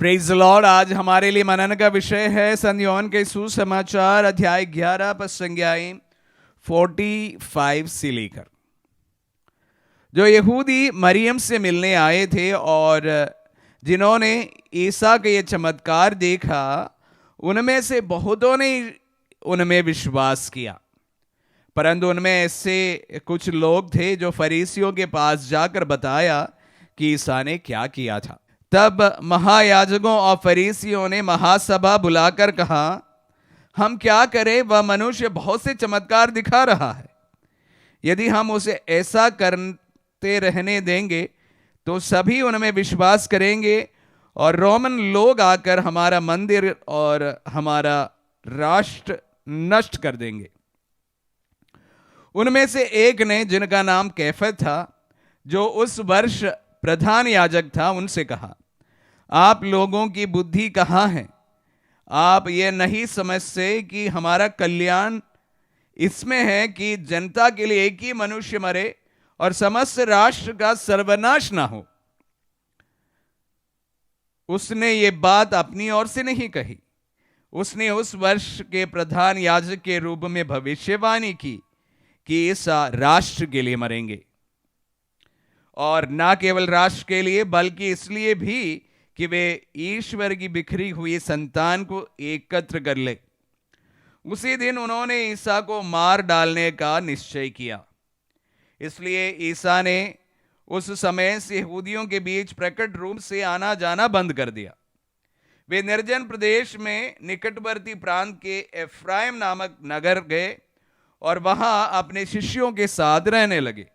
Praise the Lord. आज हमारे लिए मनन का विषय है संत योहन के सुसमाचार अध्याय 11 पद संज्ञाएं 45 से लेकर। जो यहूदी मरियम से मिलने आए थे और जिन्होंने ईसा का ये चमत्कार देखा, उनमें से बहुतों ने उनमें विश्वास किया, परंतु उनमें ऐसे कुछ लोग थे जो फरीसियों के पास जाकर बताया कि ईसा ने क्या किया था। तब महायाजकों और फरीसियों ने महासभा बुलाकर कहा, हम क्या करें? वह मनुष्य बहुत से चमत्कार दिखा रहा है। यदि हम उसे ऐसा करते रहने देंगे तो सभी उनमें विश्वास करेंगे और रोमन लोग आकर हमारा मंदिर और हमारा राष्ट्र नष्ट कर देंगे। उनमें से एक ने, जिनका नाम कैफा था, जो उस वर्ष प्रधान याजक था, उनसे कहा, आप लोगों की बुद्धि कहाँ है? आप ये नहीं समझते कि हमारा कल्याण इसमें है कि जनता के लिए एक ही मनुष्य मरे और समस्त राष्ट्र का सर्वनाश ना हो। उसने ये बात अपनी ओर से नहीं कही। उसने उस वर्ष के प्रधान याजक के रूप में भविष्यवाणी की कि ईसा राष्ट्र के लिए मरेंगे, और ना केवल राष्ट्र के लिए बल्कि इसलिए भी कि वे ईश्वर की बिखरी हुई संतान को एकत्र कर ले। उसी दिन उन्होंने ईसा को मार डालने का निश्चय किया। इसलिए ईसा ने उस समय से यहूदियों के बीच प्रकट रूप से आना जाना बंद कर दिया। वे निर्जन प्रदेश में निकटवर्ती प्रांत के एफ्राइम नामक नगर गए और वहां अपने शिष्यों के साथ रहने लगे।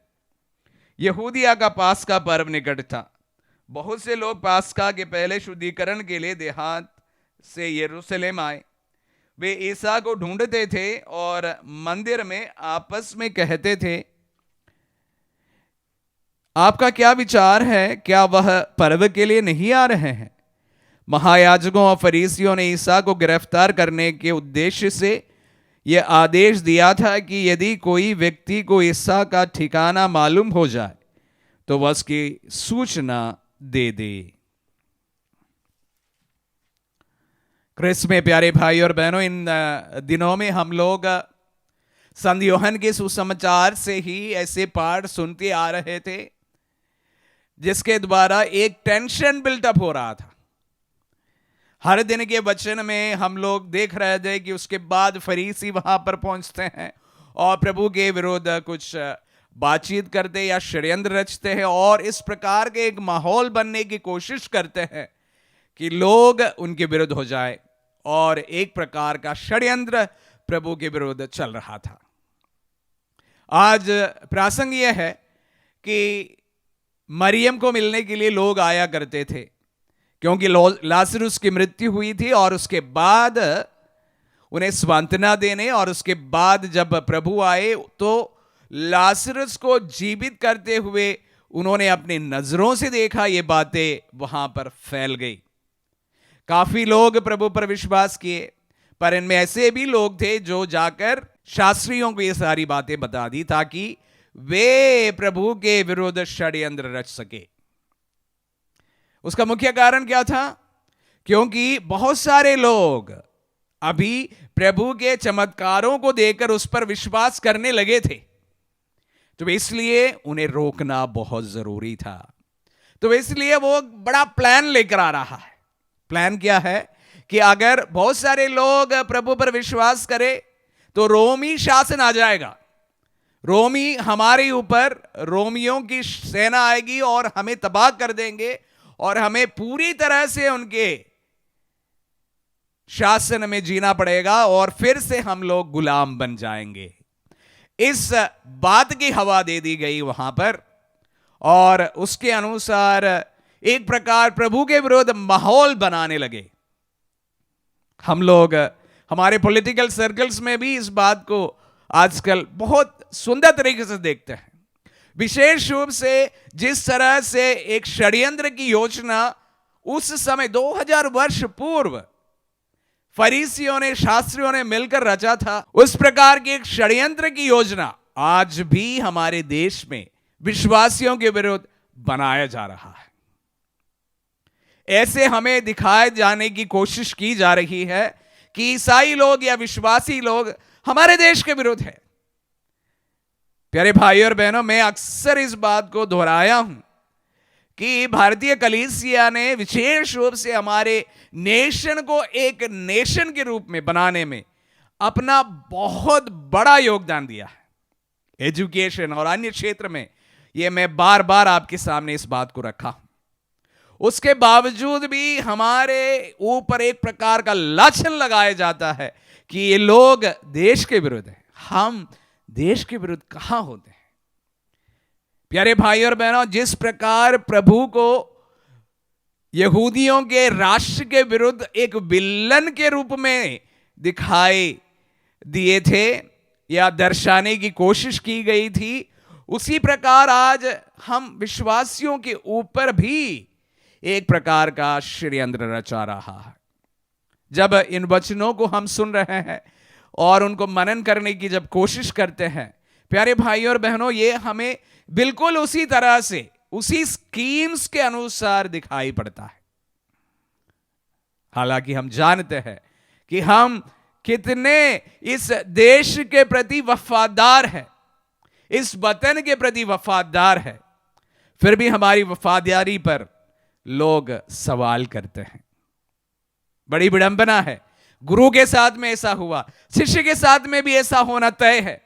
यहूदिया का पास्का पर्व निकट था। बहुत से लोग पास्का के पहले शुद्धिकरण के लिए देहात से यरूशलेम आए। वे ईसा को ढूंढते थे और मंदिर में आपस में कहते थे, आपका क्या विचार है? क्या वह पर्व के लिए नहीं आ रहे हैं? महायाजकों और फरीसियों ने ईसा को गिरफ्तार करने के उद्देश्य से यह आदेश दिया था कि यदि कोई व्यक्ति को ईसा का ठिकाना मालूम हो जाए तो वह उसकी सूचना दे दे। क्रिस्त में प्यारे भाई और बहनों, इन दिनों में हम लोग संत योहन के सुसमाचार से ही ऐसे पाठ सुनते आ रहे थे जिसके द्वारा एक टेंशन बिल्टअप हो रहा था। हर दिन के वचन में हम लोग देख रहे थे कि उसके बाद फरीसी वहां पर पहुंचते हैं और प्रभु के विरुद्ध कुछ बातचीत करते या षड्यंत्र रचते हैं और इस प्रकार के एक माहौल बनने की कोशिश करते हैं कि लोग उनके विरुद्ध हो जाए, और एक प्रकार का षड्यंत्र प्रभु के विरुद्ध चल रहा था। आज प्रसंग यह है कि मरियम को मिलने के लिए लोग आया करते थे, क्योंकि लाजरुस की मृत्यु हुई थी और उसके बाद उन्हें सांत्वना देने, और उसके बाद जब प्रभु आए तो लाजरुस को जीवित करते हुए उन्होंने अपनी नजरों से देखा। ये बातें वहां पर फैल गई। काफी लोग प्रभु पर विश्वास किए, पर इनमें ऐसे भी लोग थे जो जाकर शास्त्रियों को ये सारी बातें बता दी ताकि वे प्रभु के विरुद्ध षड्यंत्र रच सके। उसका मुख्य कारण क्या था? क्योंकि बहुत सारे लोग अभी प्रभु के चमत्कारों को देखकर उस पर विश्वास करने लगे थे, तो इसलिए उन्हें रोकना बहुत जरूरी था। तो इसलिए वो बड़ा प्लान लेकर आ रहा है। प्लान क्या है कि अगर बहुत सारे लोग प्रभु पर विश्वास करें तो रोमी शासन आ जाएगा। रोमी हमारे ऊपर, रोमियों की सेना आएगी और हमें तबाह कर देंगे और हमें पूरी तरह से उनके शासन में जीना पड़ेगा और फिर से हम लोग गुलाम बन जाएंगे। इस बात की हवा दे दी गई वहां पर, और उसके अनुसार एक प्रकार प्रभु के विरुद्ध माहौल बनाने लगे। हम लोग हमारे पॉलिटिकल सर्कल्स में भी इस बात को आजकल बहुत सुंदर तरीके से देखते हैं। विशेष रूप से जिस तरह से एक षड्यंत्र की योजना उस समय 2000 वर्ष पूर्व फरीसियों ने, शास्त्रियों ने मिलकर रचा था, उस प्रकार की एक षड्यंत्र की योजना आज भी हमारे देश में विश्वासियों के विरुद्ध बनाया जा रहा है। ऐसे हमें दिखाए जाने की कोशिश की जा रही है कि ईसाई लोग या विश्वासी लोग हमारे देश के विरुद्ध है। प्यारे भाई और बहनों, मैं अक्सर इस बात को दोहराया हूं कि भारतीय कलीसिया ने विशेष रूप से हमारे नेशन को एक नेशन के रूप में बनाने में अपना बहुत बड़ा योगदान दिया है। एजुकेशन और अन्य क्षेत्र में यह मैं बार बार आपके सामने इस बात को रखा हूं। उसके बावजूद भी हमारे ऊपर एक प्रकार का लाछन लगाया जाता है कि ये लोग देश के विरुद्ध हैं। हम देश के विरुद्ध कहां होते हैं? प्यारे भाई और बहनों, जिस प्रकार प्रभु को यहूदियों के राष्ट्र के विरुद्ध एक विलन के रूप में दिखाई दिए थे या दर्शाने की कोशिश की गई थी, उसी प्रकार आज हम विश्वासियों के ऊपर भी एक प्रकार का षड्यंत्र रचा रहा है। जब इन वचनों को हम सुन रहे हैं और उनको मनन करने की जब कोशिश करते हैं, प्यारे भाई और बहनों, ये हमें बिल्कुल उसी तरह से, उसी स्कीम्स के अनुसार दिखाई पड़ता है। हालांकि हम जानते हैं कि हम कितने इस देश के प्रति वफादार हैं, इस वतन के प्रति वफादार है, फिर भी हमारी वफादारी पर लोग सवाल करते हैं। बड़ी विडंबना है। गुरु के साथ में ऐसा हुआ, शिष्य के साथ में भी ऐसा होना तय है,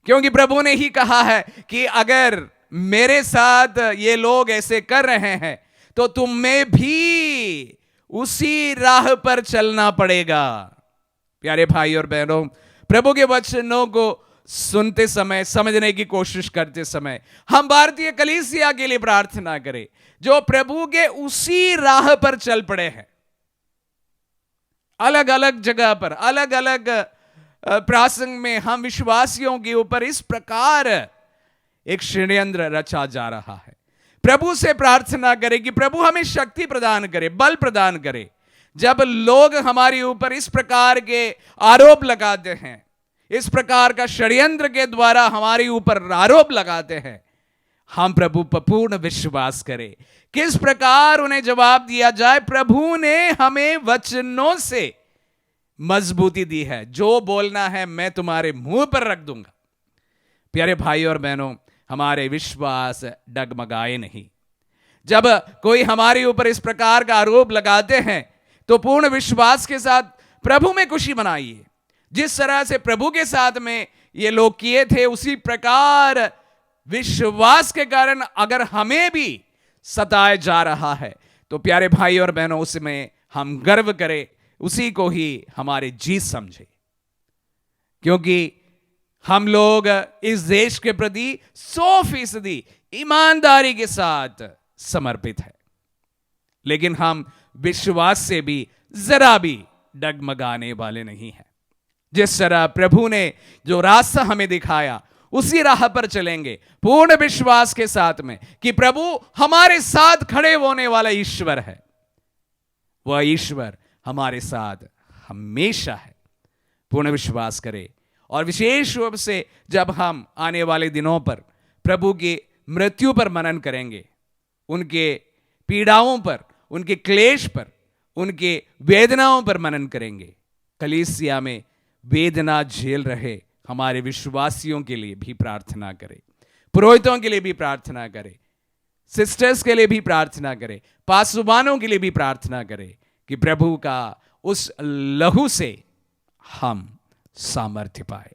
क्योंकि प्रभु ने ही कहा है कि अगर मेरे साथ ये लोग ऐसे कर रहे हैं तो तुम्हें भी उसी राह पर चलना पड़ेगा। प्यारे भाई और बहनों, प्रभु के वचनों को सुनते समय, समझने की कोशिश करते समय, हम भारतीय कलीसिया के लिए प्रार्थना करें जो प्रभु के उसी राह पर चल पड़े हैं। अलग अलग जगह पर, अलग अलग प्रसंग में हम विश्वासियों के ऊपर इस प्रकार एक षड्यंत्र रचा जा रहा है। प्रभु से प्रार्थना करें कि प्रभु हमें शक्ति प्रदान करे, बल प्रदान करे। जब लोग हमारे ऊपर इस प्रकार के आरोप लगाते हैं, इस प्रकार का षड्यंत्र के द्वारा हमारे ऊपर आरोप लगाते हैं, हम प्रभु पर पूर्ण विश्वास करें। किस प्रकार उन्हें जवाब दिया जाए? प्रभु ने हमें वचनों से मजबूती दी है। जो बोलना है मैं तुम्हारे मुंह पर रख दूंगा। प्यारे भाई और बहनों, हमारे विश्वास डगमगाए नहीं। जब कोई हमारे ऊपर इस प्रकार का आरोप लगाते हैं तो पूर्ण विश्वास के साथ प्रभु में खुशी मनाइए। जिस तरह से प्रभु के साथ में ये लोग किए थे, उसी प्रकार विश्वास के कारण अगर हमें भी सताया जा रहा है तो प्यारे भाई और बहनों, उसमें हम गर्व करें, उसी को ही हमारी जीत समझे, क्योंकि हम लोग इस देश के प्रति 100% ईमानदारी के साथ समर्पित है। लेकिन हम विश्वास से भी जरा भी डगमगाने वाले नहीं हैं। जिस तरह प्रभु ने जो रास्ता हमें दिखाया, उसी राह पर चलेंगे पूर्ण विश्वास के साथ में कि प्रभु हमारे साथ खड़े होने वाला ईश्वर है। वह ईश्वर हमारे साथ हमेशा है। पूर्ण विश्वास करें। और विशेष रूप से जब हम आने वाले दिनों पर प्रभु की मृत्यु पर मनन करेंगे, उनके पीड़ाओं पर, उनके क्लेश पर, उनके वेदनाओं पर मनन करेंगे। कलीसिया में वेदना झेल रहे हमारे विश्वासियों के लिए भी प्रार्थना करें, पुरोहितों के लिए भी प्रार्थना करें, सिस्टर्स के लिए भी प्रार्थना करें, पासवानों के लिए भी प्रार्थना करें कि प्रभु का उस लहू से हम सामर्थ्य पाए।